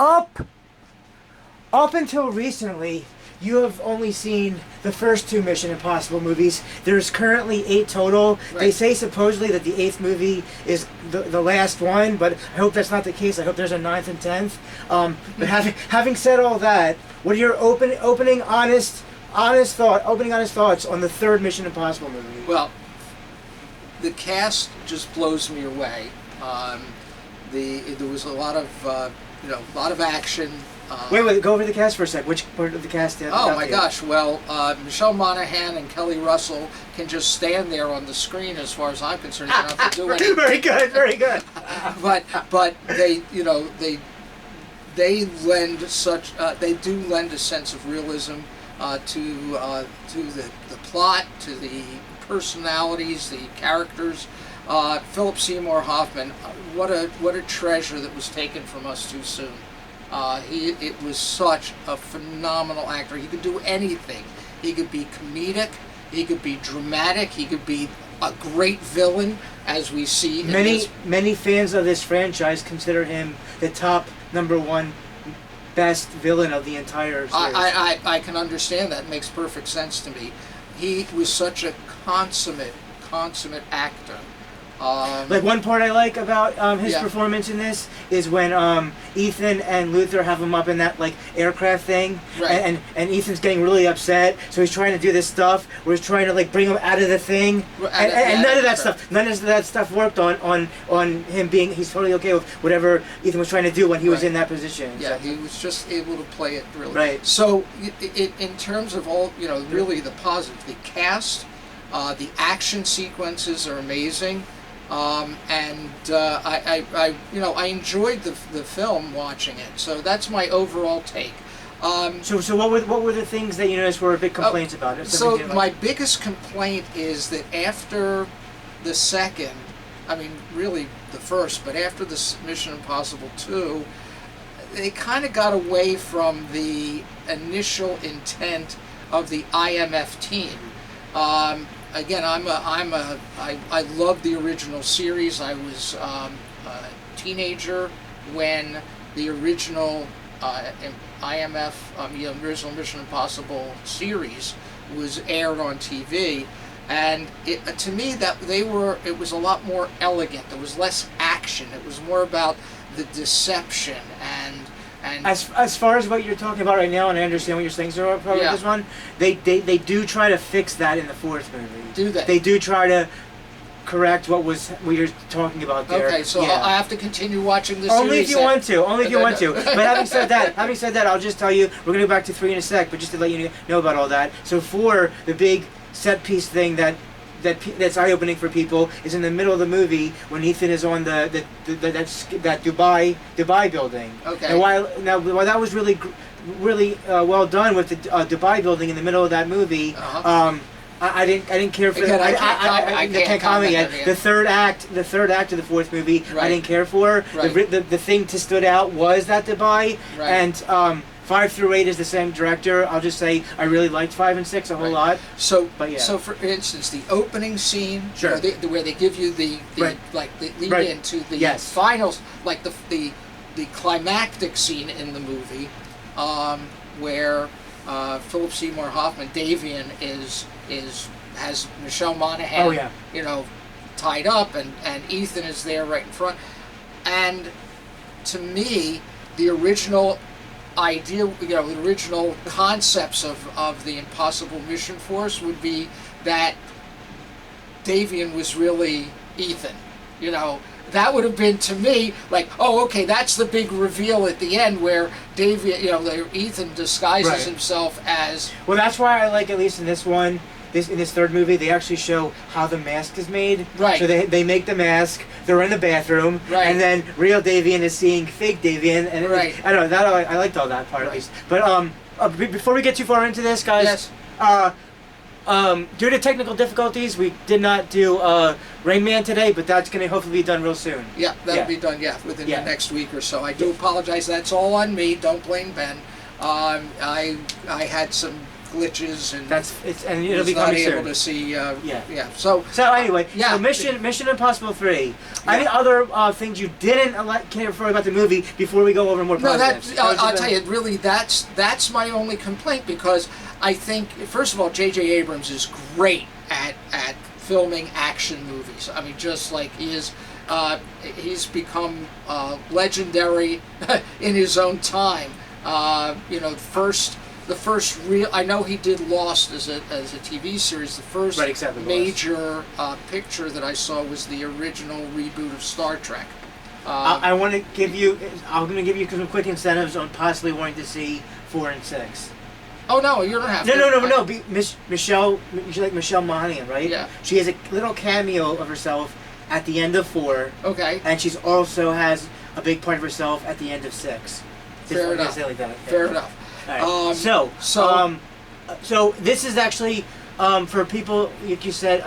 up until recently, you have only seen the first two Mission Impossible movies. There's currently 8 total. Right. They say supposedly that the 8th movie is the last one, but I hope that's not the case. I hope there's a 9th and 10th. But having said all that, what are your opening honest thoughts on the third Mission Impossible movie? Well, the cast just blows me away. There was a lot of action. Wait, go over the cast for a sec. Which part of the cast did Oh my gosh, well, Michelle Monaghan and Kelly Russell can just stand there on the screen as far as I'm concerned. They don't have to do anything. Very good, very good. but they lend such they do lend a sense of realism to the plot, to the personalities, the characters. Philip Seymour Hoffman, what a treasure that was taken from us too soon. It was such a phenomenal actor. He could do anything. He could be comedic, he could be dramatic, he could be a great villain, as we see in many fans of this franchise consider him the top #1 best villain of the entire series. I can understand that. It makes perfect sense to me. He was such a consummate actor. Like one part I like about his performance in this is when Ethan and Luther have him up in that like aircraft thing, right. and Ethan's getting really upset, so he's trying to do this stuff where he's trying to like bring him out of the thing, and none of that stuff worked on him being. He's totally okay with whatever Ethan was trying to do when he was in that position. Yeah, he was just able to play it really. Right. So in terms of all, really the positive, the cast, the action sequences are amazing. I enjoyed the film watching it. So that's my overall take. So what were the things that you noticed were big complaints about it? So my biggest complaint is that after the second, I mean really the first, but after the Mission Impossible 2, they kind of got away from the initial intent of the IMF team. Again, I love the original series. I was a teenager when the original IMF, original Mission Impossible series was aired on TV, and to me it was a lot more elegant. There was less action. It was more about the deception and. As far as what you're talking about right now, and I understand what you're saying, so about this one, they do try to fix that in the fourth movie. Do they? They do try to correct what you're talking about there. Okay, so I have to continue watching this only series. If you want to. Only if you want to. But having said that, I'll just tell you, we're gonna go back to 3 in a sec. But just to let you know about all that. So 4, the big set piece thing that's eye-opening for people is in the middle of the movie when Ethan is on that Dubai building. Okay. And while that was really well done with the Dubai building in the middle of that movie, I didn't care for that. I can't comment yet. The third act of the fourth movie, I didn't care for. Right. The thing to stood out was that Dubai, and 5 through 8 is the same director. I'll just say I really liked 5 and 6 a whole lot. So, so for instance, the opening scene, where they give you the lead into the finals, like the climactic scene in the movie, where Philip Seymour Hoffman, Davian, has Michelle Monaghan, tied up, and Ethan is there right in front. And to me, the original idea, the original concepts of the Impossible Mission Force would be that Davian was really Ethan. That would have been, to me, like, oh, okay, that's the big reveal at the end where Davian, Ethan disguises himself as. Well, that's why I like, at least in this one, in this third movie, they actually show how the mask is made. Right. So they make the mask. They're in the bathroom. Right. And then real Davian is seeing fake Davian. And I don't know. I liked all that part at least. But before we get too far into this, guys. Yes. Due to technical difficulties, we did not do Rain Man today, but that's going to hopefully be done real soon. Yeah, that'll be done. Within the next week or so. I do apologize. That's all on me. Don't blame Ben. I had some glitches and and it'll be not coming able soon. to see. Yeah. So anyway, yeah. so Mission Impossible 3. Any other things you didn't care for about the movie before we go over more positives? No, I'll tell you, really, that's my only complaint, because I think, first of all, J.J. Abrams is great at filming action movies. I mean, just like he's become legendary in his own time. The first real, I know he did Lost as a TV series. The first major picture that I saw was the original reboot of Star Trek. I'm going to give you some quick incentives on possibly wanting to see 4 and 6. Oh no, you don't have to. No. Michelle Monaghan, right? Yeah. She has a little cameo of herself at the end of 4. Okay. And she's also has a big part of herself at the end of 6. Fair enough. Like that. Fair enough. All right. So this is actually for people, like you said,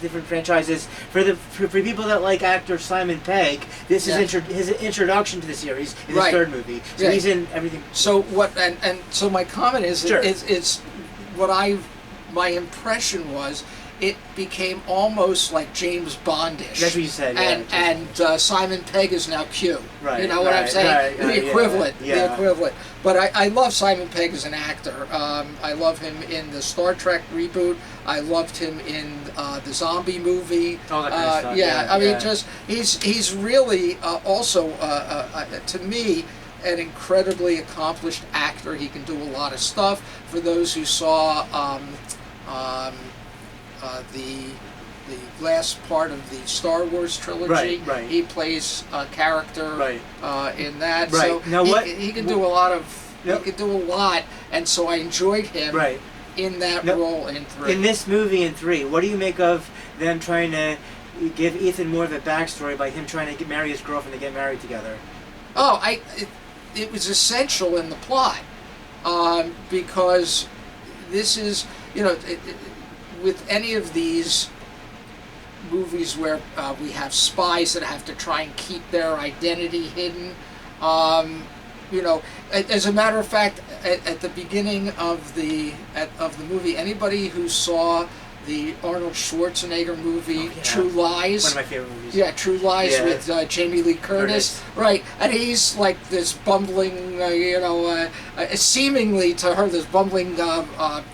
different franchises. For people that like actor Simon Pegg, this is his introduction to the series in his third movie. So he's in everything. So what? And so my comment is, sure. it's what my impression was. It became almost like James Bondish. That's what you said. And Simon Pegg is now Q. Right. You know what I'm saying? The equivalent. Yeah. The equivalent. But I love Simon Pegg as an actor. I love him in the Star Trek reboot. I loved him in the zombie movie. All that kind of stuff. Yeah. I mean, just he's really also to me an incredibly accomplished actor. He can do a lot of stuff. For those who saw. The last part of the Star Wars trilogy. Right. He plays a character in that. Right. So now he can do a lot of. He can do a lot, and so I enjoyed him in that role in 3. In this movie in 3, what do you make of them trying to give Ethan more of a backstory by him trying to marry his girlfriend to get married together? Oh, it was essential in the plot because this is with any of these movies where we have spies that have to try and keep their identity hidden, as a matter of fact, at the beginning of the movie, anybody who saw the Arnold Schwarzenegger movie True Lies, one of my favorite movies. Yeah, True Lies with Jamie Lee Curtis, right? And he's like this bumbling, seemingly to her this bumbling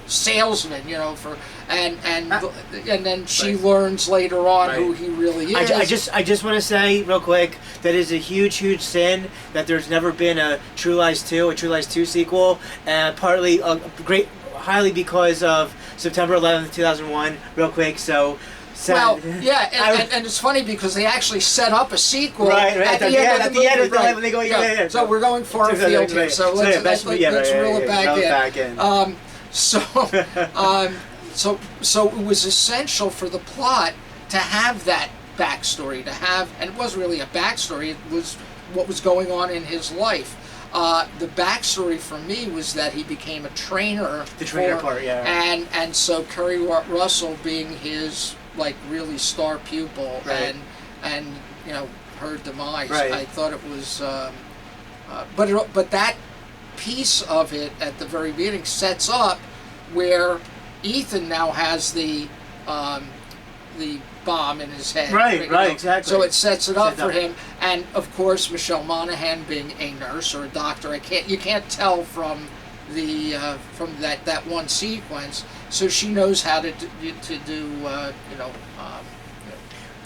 salesman, and then she learns later on who he really is. I just want to say real quick that is a huge sin that there's never been a True Lies 2 sequel, and partly highly because of September 11th, 2001. Real quick, so. Well, yeah, and it's funny because they actually set up a sequel at the end of the movie when they go. So we're going far afield here. So let's reel it back in. So it was essential for the plot to have that backstory, and it wasn't really a backstory. It was what was going on in his life. The backstory for me was that he became a trainer. The trainer part, yeah. And so Kerry Russell being his really star pupil, and her demise. Right. I thought it was, but that piece of it at the very beginning sets up where Ethan now has the bomb in his head. Right, exactly. So it sets it up for him, and of course Michelle Monaghan being a nurse or a doctor, you can't tell from that one sequence. So she knows how to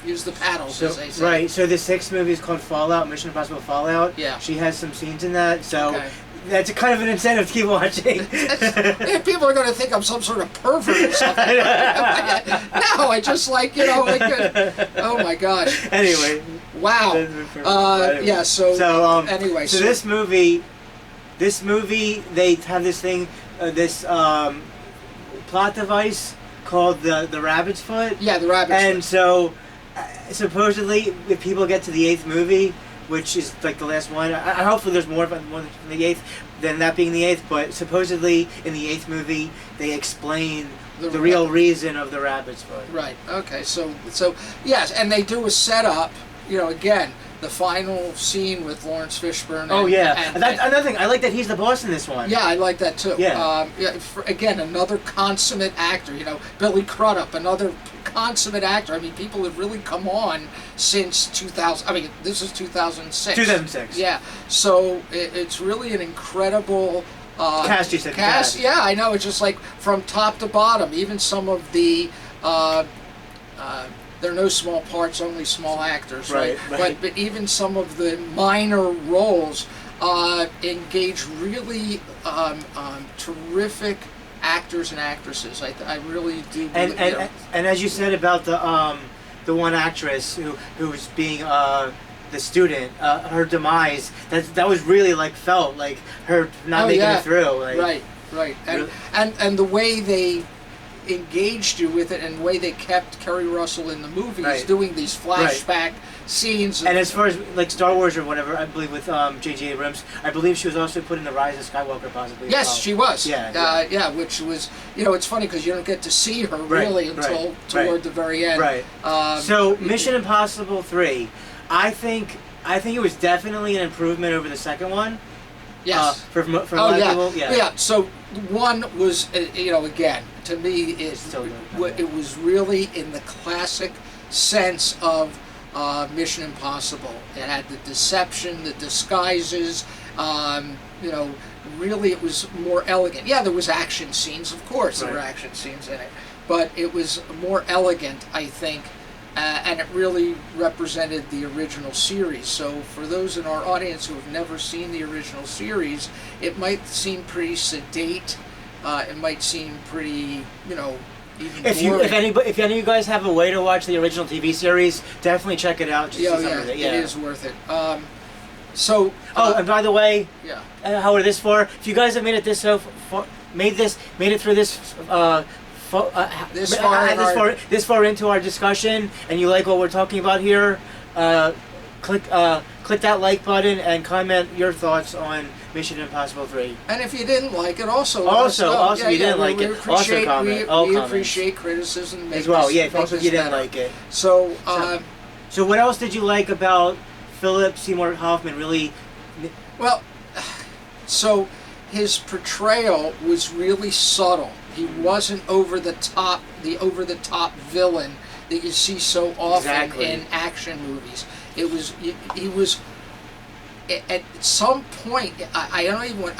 use the paddles, as they say. Right. So the 6th movie is called Fallout, Mission Impossible Fallout. Yeah. She has some scenes in that, so. That's kind of an incentive to keep watching. People are going to think I'm some sort of pervert or something. No, I just oh my gosh. Anyway. Wow. Yeah. So anyway. So this movie, they have this thing, this plot device called the Rabbit's Foot. Yeah, the Rabbit's Foot. And so, supposedly, if people get to the 8th movie, which is like the last one. Hopefully there's more than the 8th than that being the 8th, but supposedly in the 8th movie they explain the real reason of the Rabbit's Foot. Right. Okay. So yes, and they do a setup. Again, the final scene with Lawrence Fishburne. Oh yeah, that's another thing. I like that he's the boss in this one. Yeah, I like that too. Yeah. Again, another consummate actor. You know, Billy Crudup, another consummate actor. I mean, people have really come on since 2000. I mean, this is 2006. 2006. Yeah. So it's really an incredible. Cast, you said. Cast, yeah, I know. It's just like from top to bottom. Even some of the, there are no small parts, only small actors, right? But even some of the minor roles engage really terrific actors and actresses. I really do. And as you said about the one actress who's being the student, her demise, that was really like felt like her not making it through. Like, right, and the way they engaged you with it, and the way they kept Kerry Russell in the movies, doing these flashback scenes. And as far as like Star Wars or whatever, I believe with J.J. Abrams, I believe she was also put in The Rise of Skywalker, possibly. Yes, she was. Yeah, which was, it's funny because you don't get to see her really until toward the very end. Right. So Mission Impossible 3. I think it was definitely an improvement over the second one. Yes. For a lot of people, yeah. So one was, again, to me, it was really in the classic sense of Mission Impossible. It had the deception, the disguises. Really, it was more elegant. Yeah, there was action scenes, of course. There were action scenes in it, but it was more elegant, I think. And it really represented the original series. So for those in our audience who have never seen the original series, it might seem pretty sedate. It might seem pretty, even if any of you guys have a way to watch the original TV series, definitely check it out. It is worth it. And by the way, how are this far? If you guys have made it this made it through this. This far into our discussion, and you like what we're talking about here, click that like button and comment your thoughts on Mission Impossible 3. And if you didn't like it, also you didn't like it, also comment. We appreciate criticism as well. Yeah, if you didn't like it. So what else did you like about Philip Seymour Hoffman? Really, well, so his portrayal was really subtle. He wasn't the over the top villain that you see so often in action movies. He was at some point. I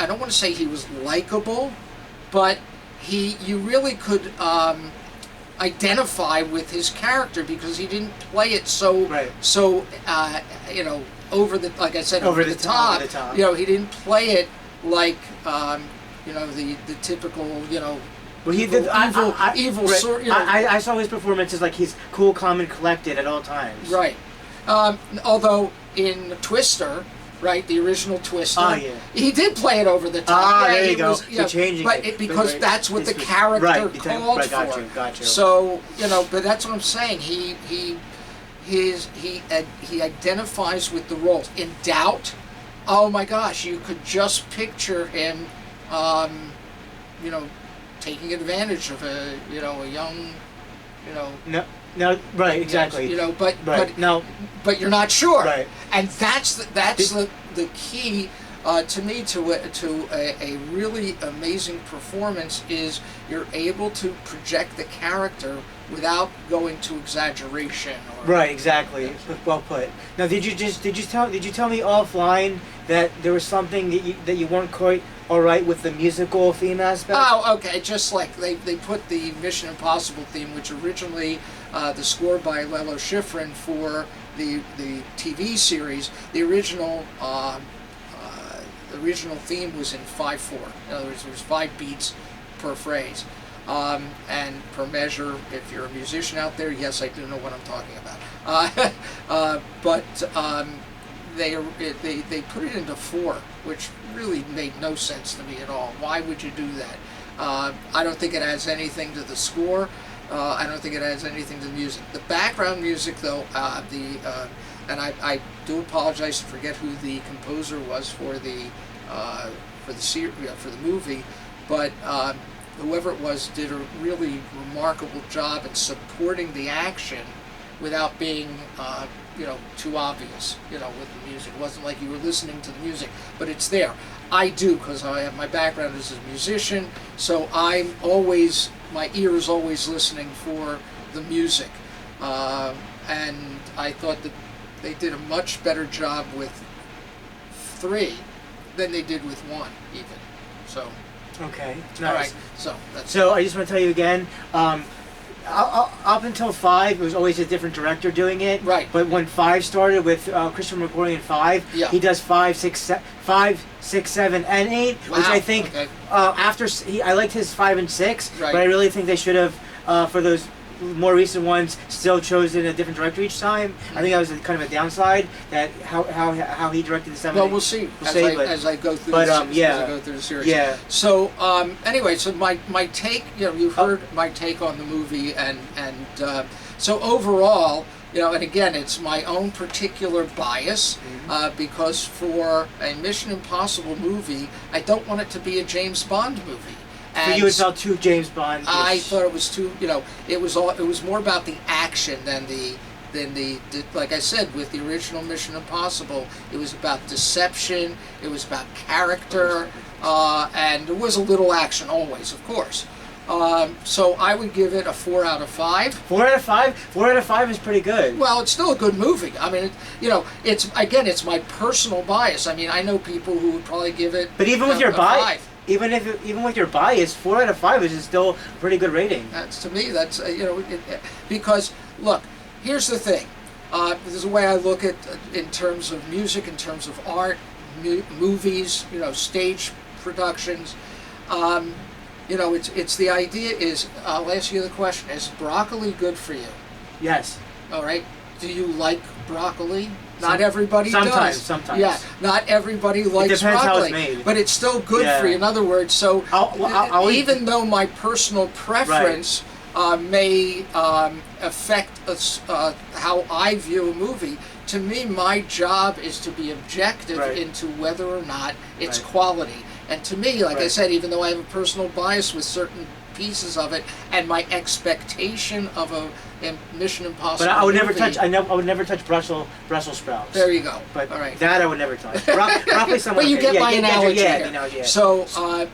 don't want to say he was likable, but you really could identify with his character because he didn't play it so over the, like I said, over the top. He didn't play it like the typical Well, he did evil. I saw his performances like he's cool, calm, and collected at all times. Right. Although in Twister, the original Twister, he did play it over the top. There you go. So changing it, because that's what the character called for. Got you. So but that's what I'm saying. He identifies with the roles. In Doubt, oh my gosh, you could just picture him, taking advantage of a young, No, right, exactly. But you're not sure. Right. And that's the key to me to a really amazing performance is you're able to project the character without going to exaggeration. Right, exactly. Well put. Now, did you tell me offline that there was something that you weren't quite all right with the musical theme aspect? Oh, okay. Just like they put the Mission Impossible theme, which originally the score by Lalo Schifrin for the TV series, the original theme was in 5/4. In other words, there was 5 beats per phrase. And per measure, if you're a musician out there, yes, I do know what I'm talking about. But they put it into 4, which really made no sense to me at all. Why would you do that? I don't think it adds anything to the score. I don't think it adds anything to the music. The background music, though, and I do apologize to forget who the composer was for the movie, but whoever it was did a really remarkable job in supporting the action without being too obvious, with the music. It wasn't like you were listening to the music, but it's there. I do, because I have my background as a musician, so my ear is always listening for the music. And I thought that they did a much better job with 3 than they did with 1, even. So. Okay. Nice. All right. So I just want to tell you again. Up until 5, it was always a different director doing it. Right. But when 5 started with Christopher McQuarrie in 5, he does 5, 6, 7, and 8, wow. which I think I liked his 5 and 6, right. but I really think they should have for those more recent ones still chosen a different director each time. I think that was kind of a downside, that how he directed the 7. Well, we'll see as I go through the series. Yeah. So anyway, so my take, you've heard my take on the movie, and so overall, and again, it's my own particular bias, because for a Mission Impossible movie, I don't want it to be a James Bond movie. For you, it's all too James Bond. I thought it was too, it was more about the action than the like I said, with the original Mission Impossible, it was about deception, it was about character, and there was a little action always, of course. So I would give it a 4 out of 5. 4 out of 5? 4 out of 5 is pretty good. Well, it's still a good movie. I mean, it's my personal bias. I mean, I know people who would probably give it. But even with your bias. Even with your bias, 4 out of 5 is still a pretty good rating. To me, that's because look, here's the thing. This is the way I look at in terms of music, in terms of art, movies, stage productions. It's the idea is. I'll ask you the question: is broccoli good for you? Yes. All right. Do you like broccoli? Not everybody does. Sometimes. Yeah, not everybody likes broccoli. How it's made. But it's still good for you. In other words, so I'll even though my personal preference may affect how I view a movie, to me, my job is to be objective into whether or not it's quality. And to me, like I said, even though I have a personal bias with certain pieces of it, and my expectation of a Mission Impossible. But I would never movie, touch. I would never touch Brussels sprouts. There you go. But all right. That I would never touch. Broccoli, but you get my analogy here. Yeah. So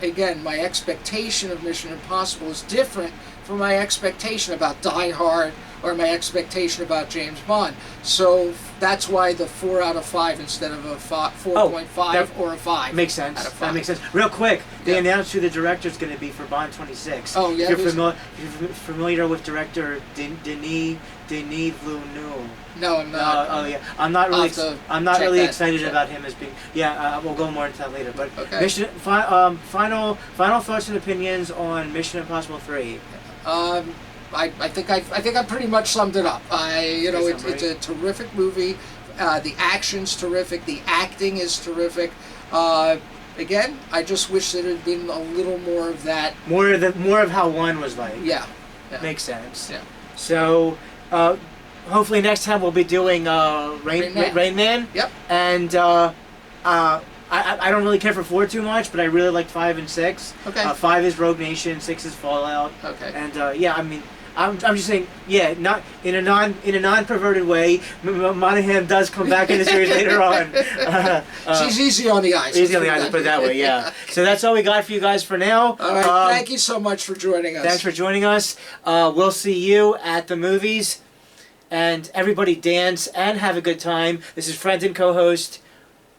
again, my expectation of Mission Impossible is different from my expectation about Die Hard or my expectation about James Bond. So that's why the 4 out of 5 instead of a 4.5 or a 5. Makes sense. That makes sense. Real quick, they announced who the director is going to be for Bond 26. Oh yeah. If you're familiar with director Denis Villeneuve. No, I'm not. I'm not really excited about him as being. We'll go more into that later. But final thoughts and opinions on Mission Impossible 3. I think I pretty much summed it up. It's a terrific movie. The action's terrific. The acting is terrific. Again, I just wish there had been a little more of that. More of how 1 was like. Yeah. Makes sense. Yeah. So, hopefully next time we'll be doing Rain Man. Yep. And I don't really care for 4 too much, but I really like 5 and 6. Okay. 5 is Rogue Nation, 6 is Fallout. Okay. And I mean, I'm just saying, not in a non-perverted way. Monahan does come back in the series later on. She's easy on the eyes. Easy on the eyes, put it that way. Yeah. So that's all we got for you guys for now. All right. Thank you so much for joining us. Thanks for joining us. We'll see you at the movies, and everybody dance and have a good time. This is friend and co-host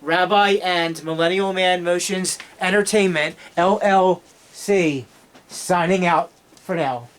Rabbi and Millennial Man Motions Entertainment LLC signing out for now.